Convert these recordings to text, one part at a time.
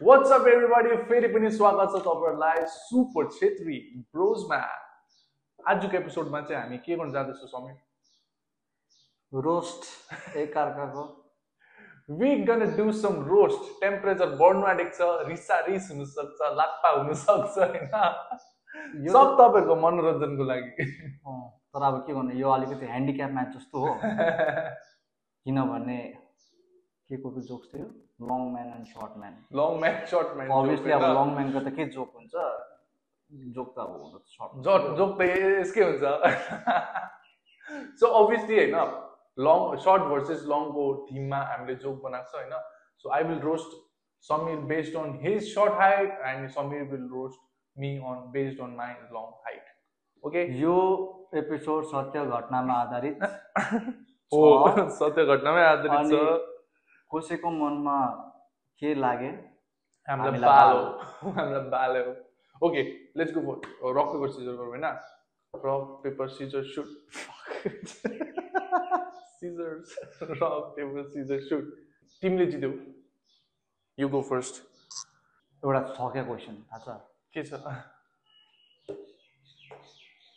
What's up everybody? फेरि पनि स्वागत छ तपाईहरुलाई सुपर छेत्री ब्रोजमा। आजको एपिसोडमा चाहिँ हामी के गर्न जाँदैछौं समीर? रोस्ट एक अर्काको। We gonna do some roast. Temperature बढ्नु आँटेको छ, रिसारिस हुन सक्छ, लाप्पा हुन सक्छ हैन। सब तपाईहरुको मनोरञ्जनको लागि। तर अब के भन्नु, यो अलिकति ह्यान्डिक्याप म्याच जस्तो हो। किनभने के को जोक्स थियो? Long man and short man. Long man short man. Obviously अब लङ म्यानको त के जोक हुन्छ? जोक त अब हुन सर्ट। जोक त यसकै हुन्छ। सो अभियसली हैन, लङ सर्ट भर्सेस लङ को थीममा हामीले जोक बनाएको छ हैन। So I will roast Sameer based on his short height and Sameer will roast me on based on my long height. Okay, यो एपिसोड सत्य घटनामा आधारित हो। सत्य घटनामै आधारित छ। कसैको मनमा के लागे हामीलाई बालो। Okay, let's go for rock paper scissor गरौँ हैन। Rock paper scissor shoot. Scissors rock paper scissor shoot. तिमीले जित्यौ। You go first. एउटा छक्या क्वेशन थाहा छ के छ?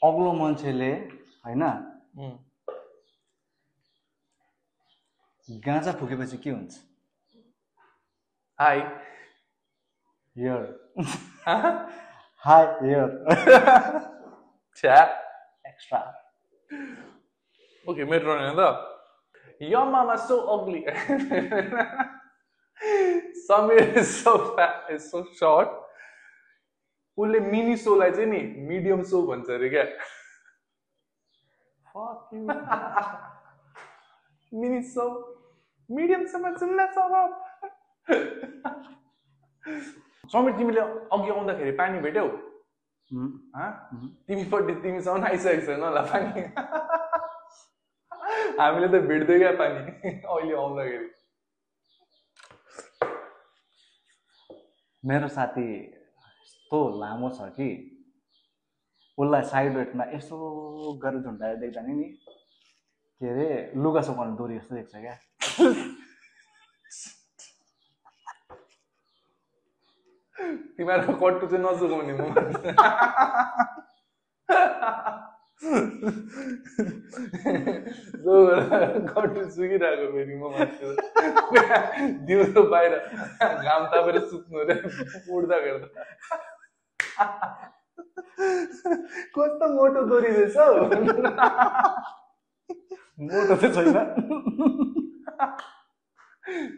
अग्लो मान्छेले हैन गाँजा फुकेपछि के हुन्छ? High here. High here. छ्या एक्स्ट्रा। ओके, मेरो टर्न हैन त। Your mama so ugly. Samir is so fat, is so short. उसले मिनी सोलाई चाहिँ नि मिडियम सो भन्छ अरे क्या। Fuck you. Mini so medium सोमा सुन्न सब। समीर, तिमीले अघि आउँदाखेरि पानी भेट्यौ? तिमीपट्टि तिमीसँग आइसकेको छैन होला पानी। हामीले त भेट्दै क्या पानी अहिले आउँदाखेरि। मेरो साथी यस्तो लामो छ कि उसलाई साइड वेटमा यसो गरेर झुन्डाएर देख्दा नि के अरे लुगा सुकाउने डोरी जस्तो देख्छ क्या। तिमीहरूको कट्टु चाहिँ नसुकाउने म। कट्टु सुकिरहेको फेरि म दिउँसो बाहिर घाम तापेर सुत्नु अरे उड्दा गर्दा। कस्तो मोटो डोरी रहेछ हौ। मोटो चाहिँ छैन।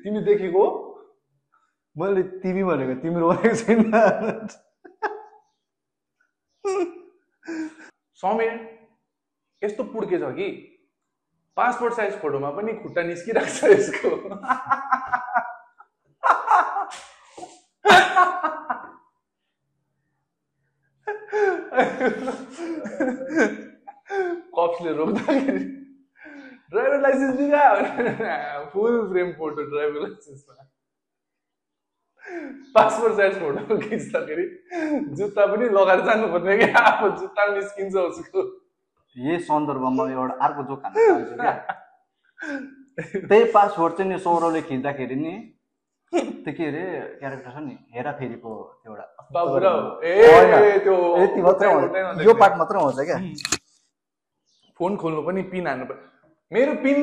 तिमी देखेको? मैले तिमी भनेको तिम्रो भनेको छैन। समीर यस्तो पुड्के छ कि पासपोर्ट साइज फोटोमा पनि खुट्टा निस्किरहेको छ यसको। कप्सले रोक्दाखेरि ड्राइभर लाइसेन्स दिगा, फुल फ्रेम फोटो ड्राइभर लाइसेन्समा। पासपोर्ट साइज फोटो खिच्दाखेरि जुत्ता पनि लगाएर जानुपर्ने क्या, अब जुत्ता निस्किन्छ उसको। यही सन्दर्भमा एउटा अर्को जोक हान्न चाहन्छु क्या। त्यही पासपोर्ट चाहिँ नि सौरवले खिच्दाखेरि नि त्यो के अरे क्यारेक्टर छ नि हेराफेरीको एउटा बाबुराव। त्यो यति मात्रै हुन्छ, यो पार्ट मात्रै हुन्छ क्या। फोन खोल्नु पनि पिन हान्नु पर्छ। मेरो पिन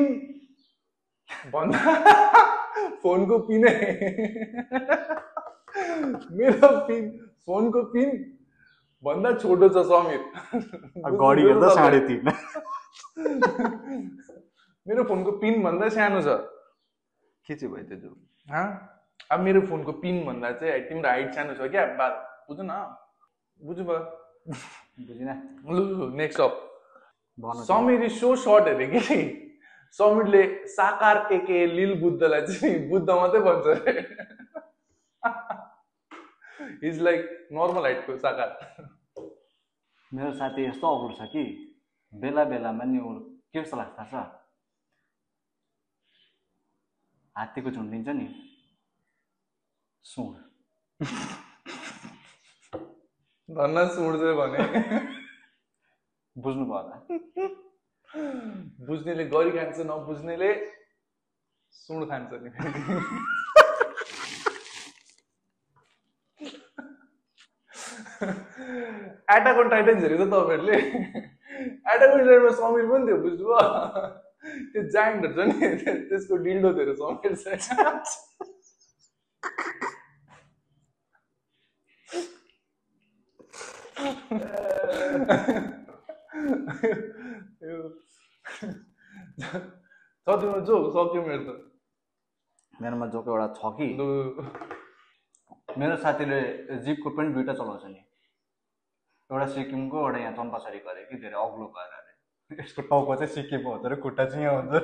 भन्दा फोनको पिनै, मेरो पिन फोनको पिन भन्दा छोटो छ समीर। घडी हेर्दा 3.5। मेरो फोनको पिन भन्दा सानो छ। के चाहिँ भयो त्यो जोक? अब मेरो फोनको पिन भन्दा चाहिँ तिम्रो हाइट सानो छ क्या। बात बुझ न, बुझ्नु भयो? बुझिन। लु next up. Sameer is so short अरे कि समीरले साकार एके लिल बुद्धलाई चाहिँ बुद्ध मात्रै भन्छ अरे। इज लाइक नर्मल हाइटको साकार। मेरो साथी यस्तो अग्लो छ कि बेला बेलामा नि ऊ के जस्तो लाग्छ थाहा छ? हात्तीको झुन्डिन्छ नि सुँड। धन्न सुँड चाहिँ भने बुझ्नु भयो होला। बुझ्नेले गरी खान्छ, नबुझ्नेले सुँड खान्छ नि। एटाक अन टाइटन्स हेरेको तपाईँहरूले एटाक अन टाइटनमा समीर पनि थियो बुझ्नुभयो त्यो जाइन्टहरू छ नि त्यसको डिल्डो थियो समीर चाहिँ तिम्रो जोक सक्यो मेरो त मेरोमा जोक एउटा छ कि मेरो साथीले जिपको पनि दुईवटा चलाउँछ नि एउटा सिक्किमको एउटा यहाँ चम्पासरी गरे कि धेरै अग्लो गएर अरे यसको टाउको चाहिँ सिक्किमको हुँदो रहेछ खुट्टा चाहिँ यहाँ हुँदो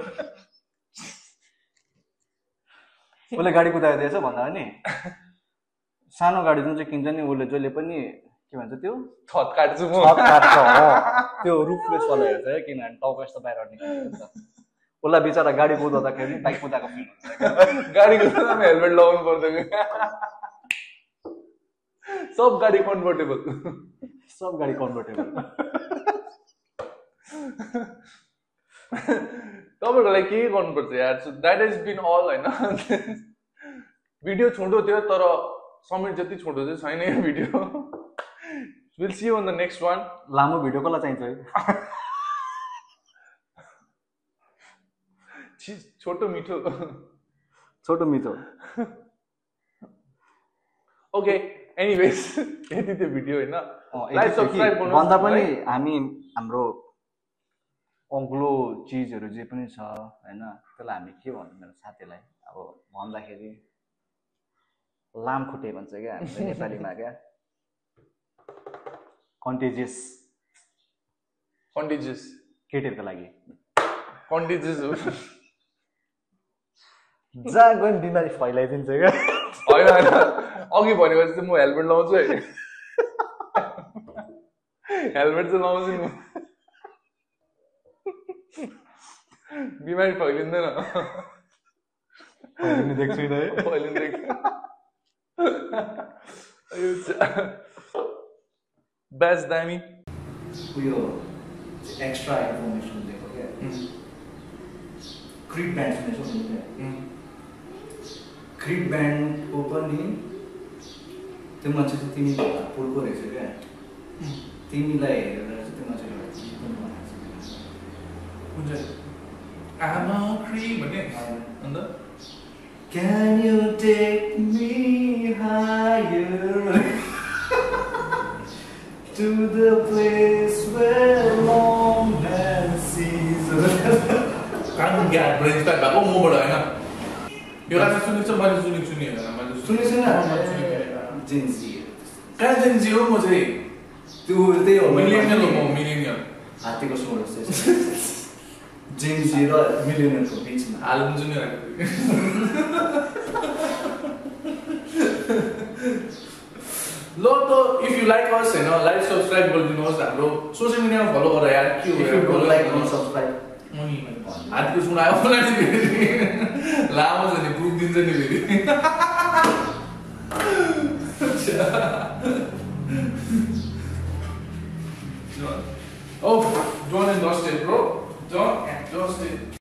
उसले गाडी कुदाएर दिएछ भन्दा नि सानो गाडी जुन चाहिँ किन्छ नि उसले जहिले पनि के भन्छ त्यो छत काट्छु म छत काट्छ हो त्यो रुफलेस वाला हेर्छ है किनभने टाउको यस्तो बाहिर निकाल्छ उसलाई बिचरा गाडी कुदाउँदाखेरि बाइक कुदाएको फिल हुन्छ गाडी कुदाउँदा हेलमेट लगाउनु पर्दैन सब गाडी कन्भर्टेबल सब गाडी कन्भर्टेबल तपाईँहरूको लागि के गर्नुपर्छ यार so that is been all होइन भिडियो छोटो थियो तर समीर जति छोटो चाहिँ छैन यो video will see you on the next one लामो भिडियो कसलाई चाहिन्छ है छोटो मिठो छोटो मिठो ओके एनिवेज यति त्यो भिडियो होइन लाइक सब्सक्राइब गर्नु भन्दा पनि हामी हाम्रो अग्लो चिजहरू जे पनि छ होइन त्यसलाई हामी के भन्नु मेरो साथीलाई अब भन्दाखेरि लामखुट्टे भन्छ क्या हामीले नेपालीमा क्या कन्टेजियस केटीहरूको लागि कन्टेजियस हो जहाँ गयो बिमारी फैलाइदिन्छ क्या होइन होइन अघि भनेपछि चाहिँ म हेलमेट लाउँछु है हेलमेट चाहिँ लाउँछु नि बिमारी फैलिँदैन देख्छु है बेस्ट दामी उयो एक्स्ट्रा इन्फर्मेसन दिएको क्या क्रिड ब्यान्ड सुनेको क्रिड ब्यान्डको पनि त्यो मान्छे चाहिँ तिमी पुलको रहेछ क्या तिमीलाई हेरेर चाहिँ त्यो मान्छेले गीत पनि बनाएको छ आमा क्री भन्ने अन्त Can you take me higher to the place where long and seas कानुन ज्ञान ब्रेन स्टार्ट भएको मबाट होइन यो राजा सुनेको छ मैले सुनेको सुनेको जेन्जी कहाँ जेन्जी हो म चाहिँ त्यो त्यही हो मिलेनियल हो म मिलेनियल हात्तीको स्वर जस्तै जेन्जी र मिलेनियलको बिचमा हाल्नु नि ल त इफ यु लाइक अस होइन लाइक सब्सक्राइब गरिदिनुहोस् हाम्रो सोसियल मिडियामा फलो गरेर यार के हो लाइक गर्नु सब्सक्राइब हातको सुनायो होला नि फेरि लामो छ नि पुगिदिन्छ नि फेरि